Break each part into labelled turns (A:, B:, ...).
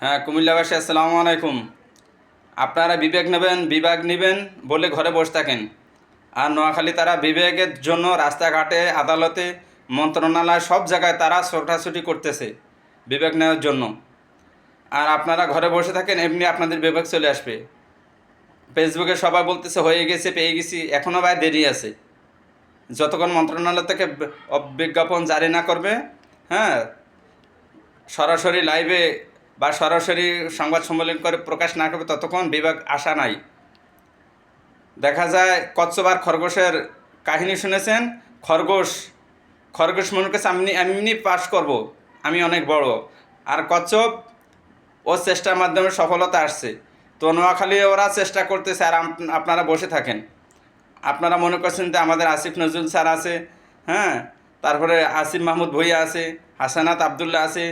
A: হ্যাঁ, কুমিল্লাবাসী আসসালামু আলাইকুম। আপনারা বিভাগ নেবেন বলে ঘরে বসে থাকেন, আর নোয়াখালী তারা বিবেকের জন্য রাস্তাঘাটে, আদালতে, মন্ত্রণালয় সব জায়গায় তারা ছোটাছুটি করতেছে বিভাগ নেওয়ার জন্য। আর আপনারা ঘরে বসে থাকেন, এমনি আপনাদের বিভাগ চলে আসবে। ফেসবুকে সবাই বলতেছে হয়ে গেছে, পেয়ে গেছি, এখনও ভাই দেরি আছে। যতক্ষণ মন্ত্রণালয় থেকে বিজ্ঞাপন জারি না করবে, হ্যাঁ, সরাসরি লাইভে বা সরাসরি সংবাদ সম্মেলন করে প্রকাশ না করবে, ততক্ষণ বিভাগ আসা নাই। দেখা যায় কচ্ছপ আর খরগোশের কাহিনী শুনেছেন। খরগোশ খরগোশ মনে করছে আমি এমনি পাস করব, আমি অনেক বড়। আর কচ্ছপ ওর চেষ্টার মাধ্যমে সফলতা আসছে। তো নোয়াখালী ওরা চেষ্টা করতেছে, আর আপনারা বসে থাকেন। আপনারা মনে করছেন যে আমাদের আসিফ নজরুল স্যার আছে, হ্যাঁ, তারপরে আসিফ মাহমুদ ভুঁইয়া আছে, হাসানাত আবদুল্লাহ আছে,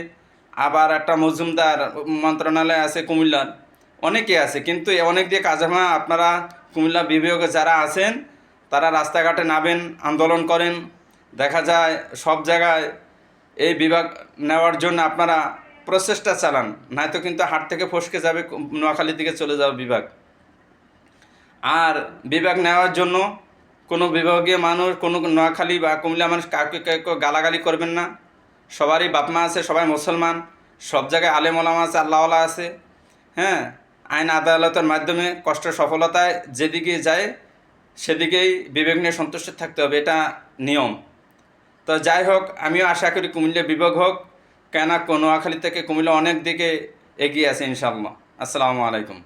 A: আবার একটা মজুমদার মন্ত্রণালয় আছে কুমিল্লার, অনেকে আছে। কিন্তু অনেক দিয়ে কাজ হয়। আপনারা কুমিল্লা বিভাগে যারা আছেন তারা রাস্তাঘাটে নামেন, আন্দোলন করেন। দেখা যায় সব জায়গায় এই বিভাগ নেওয়ার জন্য আপনারা প্রচেষ্টা চালান, নয়তো কিন্তু হাট থেকে ফসকে যাবে, নোয়াখালীর দিকে চলে যাবে বিভাগ। আর বিভাগ নেওয়ার জন্য কোনো বিভাগীয় মানুষ, কোনো নোয়াখালী বা কুমিল্লা মানুষ কাউকে কেউ গালাগালি করবেন না। সবারই বাপমা আছে, সবাই মুসলমান, সব জায়গায় আলেম ওলামা আছে, আল্লাহওয়ালা আছে। হ্যাঁ, আইন আদালতের মাধ্যমে কষ্ট সফলতায় যেদিকে যায় সেদিকেই বিবেক নিয়ে সন্তুষ্ট থাকতে হবে, এটা নিয়ম। তো যাই হোক, আমিও আশা করি কুমিল্লা বিভাগ হোক, কেন নোয়াখালী থেকে কুমিল্লা অনেক দিকে এগিয়ে আছে ইনশাআল্লাহ। আসসালামু আলাইকুম।